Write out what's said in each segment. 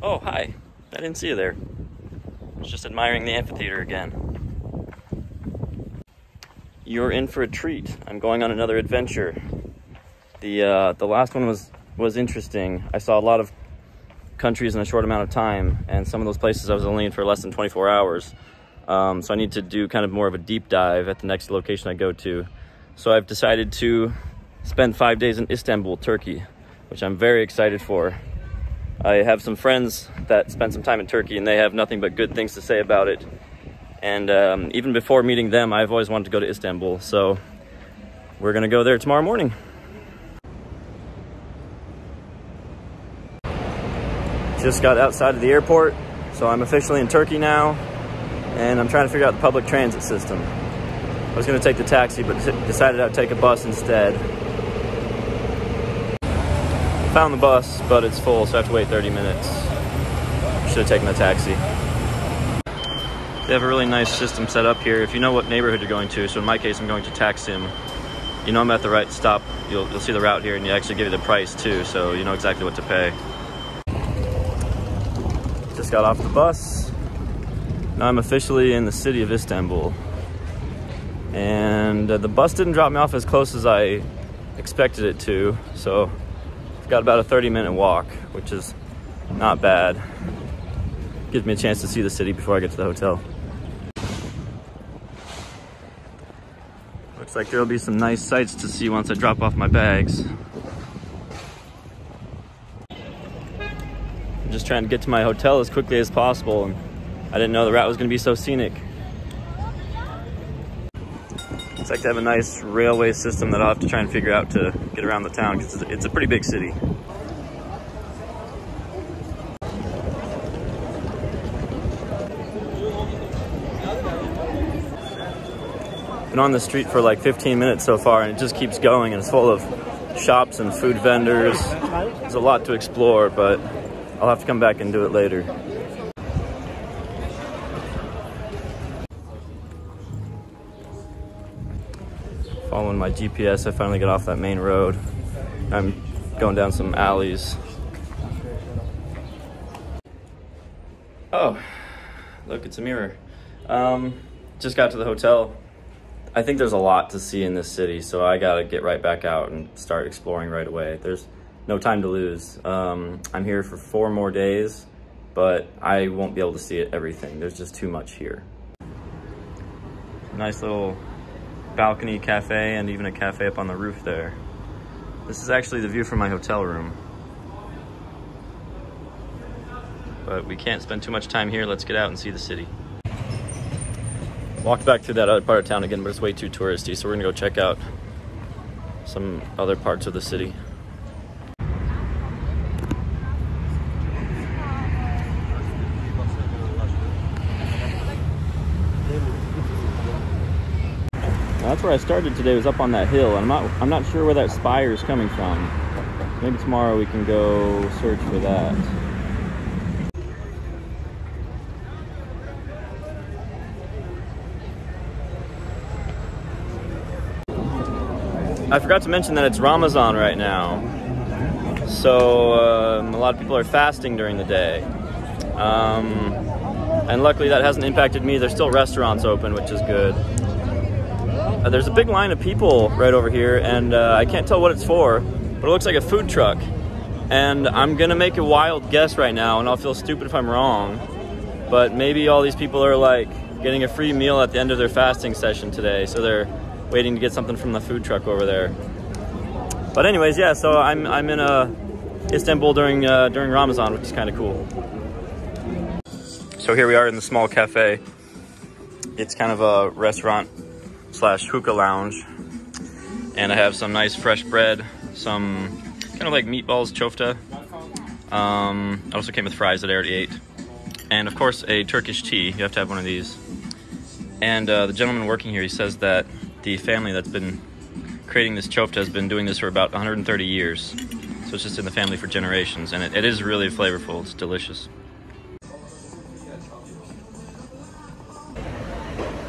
Oh, hi. I didn't see you there. I was just admiring the amphitheater again. You're in for a treat. I'm going on another adventure. The last one was interesting. I saw a lot of countries in a short amount of time, and some of those places I was only in for less than 24 hours. So I need to do kind of more of a deep dive at the next location I go to. So I've decided to spend 5 days in Istanbul, Turkey, which I'm very excited for. I have some friends that spent some time in Turkey, and they have nothing but good things to say about it. And even before meeting them, I've always wanted to go to Istanbul. So we're gonna go there tomorrow morning. Just got outside of the airport, so I'm officially in Turkey now, and I'm trying to figure out the public transit system. I was gonna take the taxi, but decided I'd take a bus instead. Found the bus, but it's full, so I have to wait 30 minutes. Should have taken the taxi. They have a really nice system set up here. If you know what neighborhood you're going to, so in my case, I'm going to Taksim. You know I'm at the right stop. You'll see the route here, and you actually give you the price too, so you know exactly what to pay. Just got off the bus. Now I'm officially in the city of Istanbul. And the bus didn't drop me off as close as I expected it to, so I've got about a 30-minute walk, which is not bad. Gives me a chance to see the city before I get to the hotel. Looks like there'll be some nice sights to see once I drop off my bags. I'm just trying to get to my hotel as quickly as possible, and I didn't know the route was going to be so scenic. Looks like they have a nice railway system that I'll have to try and figure out to get around the town, because it's a pretty big city. Been on the street for like 15 minutes so far, and it just keeps going, and it's full of shops and food vendors. There's a lot to explore, but I'll have to come back and do it later. Following my GPS, I finally got off that main road. I'm going down some alleys. Oh, look, it's a mirror. Just got to the hotel. I think there's a lot to see in this city, so I gotta get right back out and start exploring right away. There's no time to lose. I'm here for 4 more days, but I won't be able to see everything. There's just too much here. Nice little balcony cafe, and even a cafe up on the roof there. This is actually the view from my hotel room. But we can't spend too much time here. Let's get out and see the city. Walked back through that other part of town again, but it's way too touristy, so we're gonna go check out some other parts of the city. That's where I started today, was up on that hill, and I'm not sure where that spire is coming from. Maybe tomorrow we can go search for that. I forgot to mention that it's Ramadan right now, so a lot of people are fasting during the day. And luckily that hasn't impacted me. There's still restaurants open, which is good. There's a big line of people right over here, and I can't tell what it's for, but it looks like a food truck. And I'm gonna make a wild guess right now, and I'll feel stupid if I'm wrong, but maybe all these people are like getting a free meal at the end of their fasting session today, so they're waiting to get something from the food truck over there. But anyways, yeah, so I'm in Istanbul during Ramadan, which is kind of cool. So here we are in the small cafe. It's kind of a restaurant slash hookah lounge, and I have some nice fresh bread, some kind of like meatballs, chofta. I also came with fries that I already ate, and of course a Turkish tea. You have to have one of these. And the gentleman working here, he says that the family that's been creating this chofta has been doing this for about 130 years. So it's just in the family for generations, and it is really flavorful. It's delicious.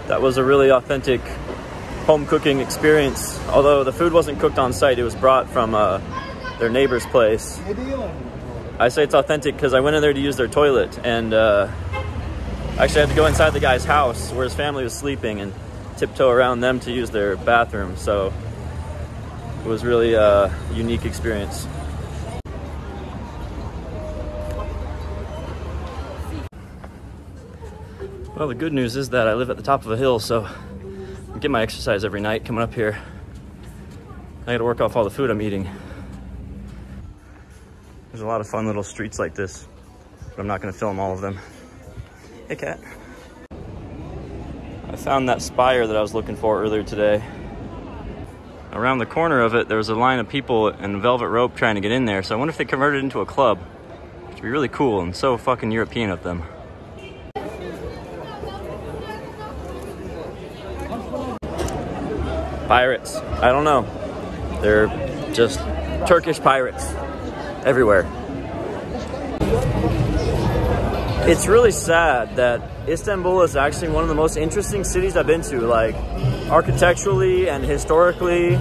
That was a really authentic home cooking experience. Although the food wasn't cooked on site, it was brought from their neighbor's place. I say it's authentic because I went in there to use their toilet, and actually I had to go inside the guy's house where his family was sleeping and tiptoe around them to use their bathroom. So it was really a unique experience. Well, the good news is that I live at the top of a hill, so I get my exercise every night coming up here. I gotta work off all the food I'm eating. There's a lot of fun little streets like this, but I'm not gonna film all of them. Hey, cat. I found that spire that I was looking for earlier today. Around the corner of it, there was a line of people in velvet rope trying to get in there, so I wonder if they converted it into a club, which would be really cool and so fucking European of them. Pirates. I don't know. They're just Turkish pirates everywhere. It's really sad that Istanbul is actually one of the most interesting cities I've been to, like architecturally and historically,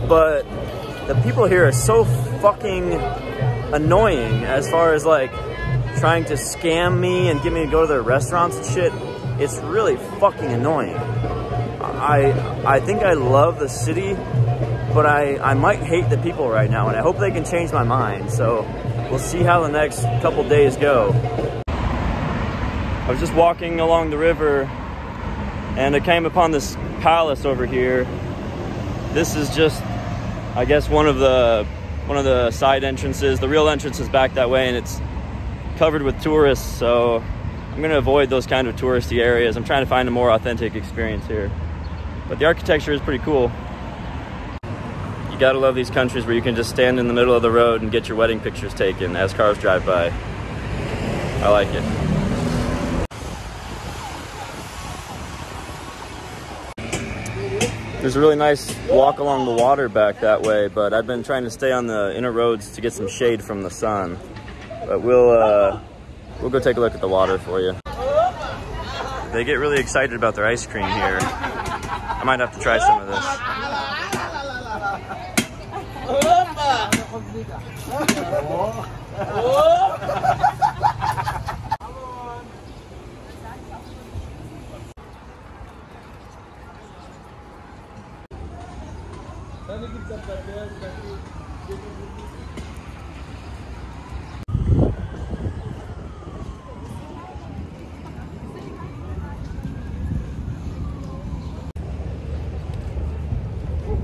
but the people here are so fucking annoying as far as like trying to scam me and get me to go to their restaurants and shit. It's really fucking annoying. I think I love the city, but I might hate the people right now, and I hope they can change my mind. So we'll see how the next couple days go. I was just walking along the river and I came upon this palace over here. This is just, I guess, one of the side entrances. The real entrance is back that way, and it's covered with tourists, so I'm gonna avoid those kind of touristy areas. I'm trying to find a more authentic experience here. But the architecture is pretty cool. You gotta love these countries where you can just stand in the middle of the road and get your wedding pictures taken as cars drive by. I like it. There's a really nice walk along the water back that way, but I've been trying to stay on the inner roads to get some shade from the sun. But we'll go take a look at the water for you. They get really excited about their ice cream here. I might have to try some of this.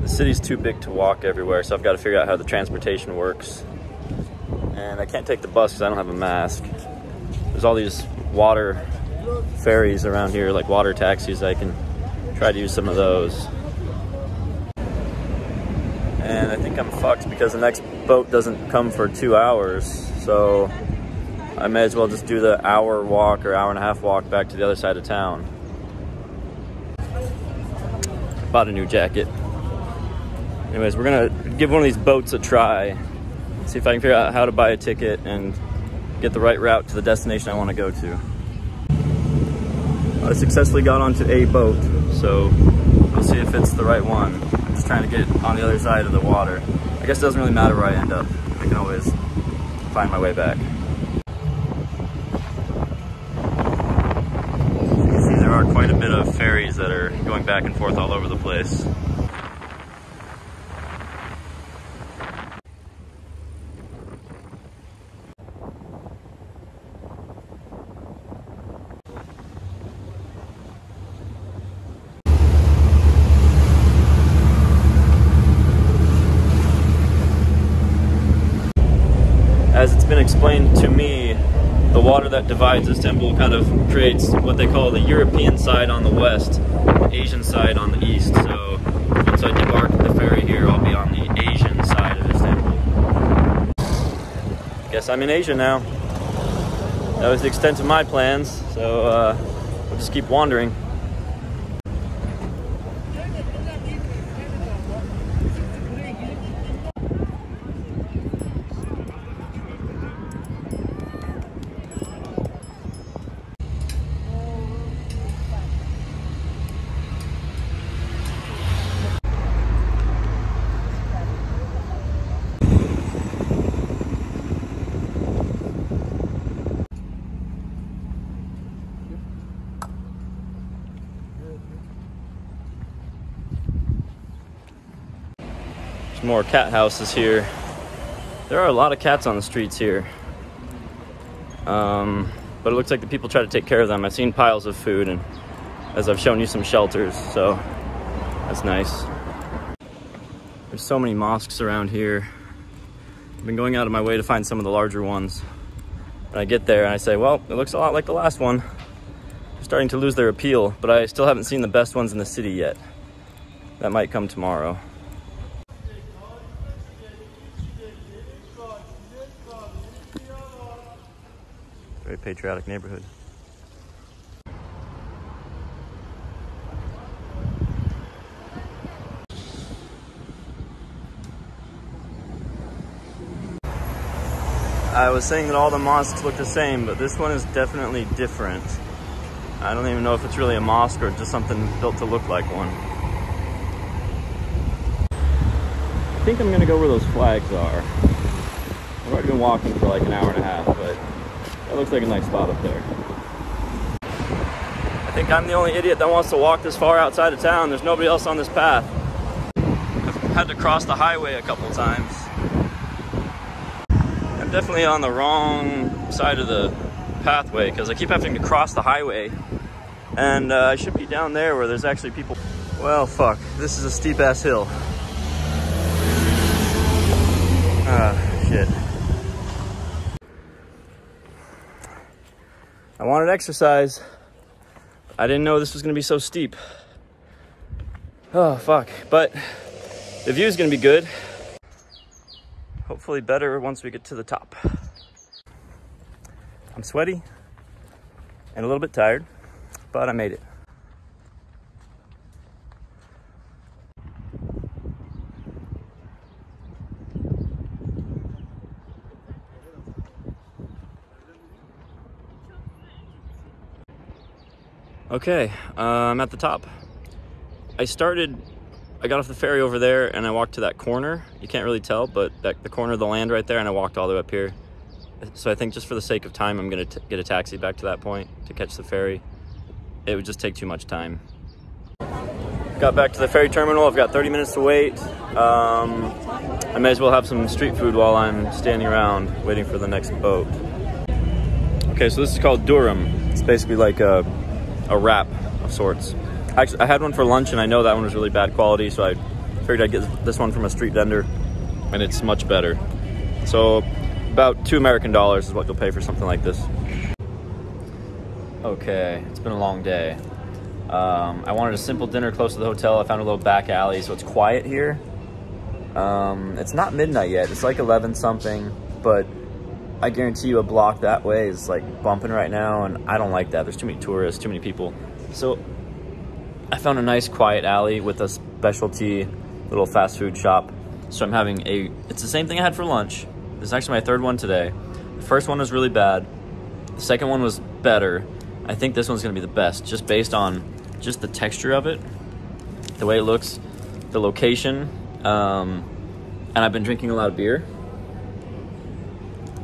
The city's too big to walk everywhere, so I've got to figure out how the transportation works. And I can't take the bus because I don't have a mask. There's all these water ferries around here, like water taxis. I can try to use some of those. And I think I'm fucked because the next boat doesn't come for 2 hours, so I may as well just do the hour walk or hour and a half walk back to the other side of town. Bought a new jacket. Anyways, we're gonna give one of these boats a try. See if I can figure out how to buy a ticket and get the right route to the destination I want to go to. I successfully got onto a boat, so we'll see if it's the right one. I'm just trying to get on the other side of the water. I guess it doesn't really matter where I end up. I can always find my way back. You can see there are quite a bit of ferries that are going back and forth all over the place. As it's been explained to me, the water that divides Istanbul kind of creates what they call the European side on the west, the Asian side on the east. So once I debark the ferry here, I'll be on the Asian side of Istanbul. Guess I'm in Asia now. That was the extent of my plans, so we'll just keep wandering. more cat houses here. There are a lot of cats on the streets here. But it looks like the people try to take care of them. I've seen piles of food, and as I've shown you, some shelters, so that's nice. There's so many mosques around here. I've been going out of my way to find some of the larger ones. And I get there and I say, well, it looks a lot like the last one. They're starting to lose their appeal, but I still haven't seen the best ones in the city yet. That might come tomorrow. Very patriotic neighborhood. I was saying that all the mosques look the same, but this one is definitely different. I don't even know if it's really a mosque or just something built to look like one. I think I'm gonna go where those flags are. I've already been walking for like an hour and a half, but that looks like a nice spot up there. I think I'm the only idiot that wants to walk this far outside of town. There's nobody else on this path. I've had to cross the highway a couple times. I'm definitely on the wrong side of the pathway because I keep having to cross the highway. And I should be down there where there's actually people. Well, fuck. This is a steep ass hill. Ah, shit. I wanted exercise. I didn't know this was gonna be so steep. Oh, fuck. But the view's gonna be good. Hopefully better once we get to the top. I'm sweaty and a little bit tired, but I made it. Okay, I'm at the top. I got off the ferry over there and I walked to that corner. You can't really tell, but the corner of the land right there, and I walked all the way up here. So I think just for the sake of time, I'm gonna get a taxi back to that point to catch the ferry. It would just take too much time. Got back to the ferry terminal. I've got 30 minutes to wait. I may as well have some street food while I'm standing around waiting for the next boat. Okay, so this is called durum. It's basically like a wrap of sorts. Actually, I had one for lunch and I know that one was really bad quality, so I figured I'd get this one from a street vendor, and it's much better. So about $2 American is what you'll pay for something like this. Okay, it's been a long day. I wanted a simple dinner close to the hotel. I found a little back alley, so it's quiet here. It's not midnight yet. It's like 11 something, but I guarantee you a block that way is like bumping right now, and I don't like that. There's too many tourists, too many people. So I found a nice quiet alley with a specialty little fast food shop. So I'm having it's the same thing I had for lunch. This is actually my third one today. The first one was really bad. The second one was better. I think this one's gonna be the best, just based on just the texture of it, the way it looks, the location, and I've been drinking a lot of beer.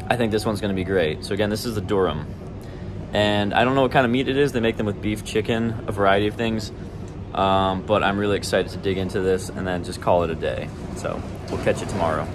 I think this one's gonna be great. So again, this is the durum. And I don't know what kind of meat it is. They make them with beef, chicken, a variety of things. But I'm really excited to dig into this and then just call it a day. So we'll catch you tomorrow.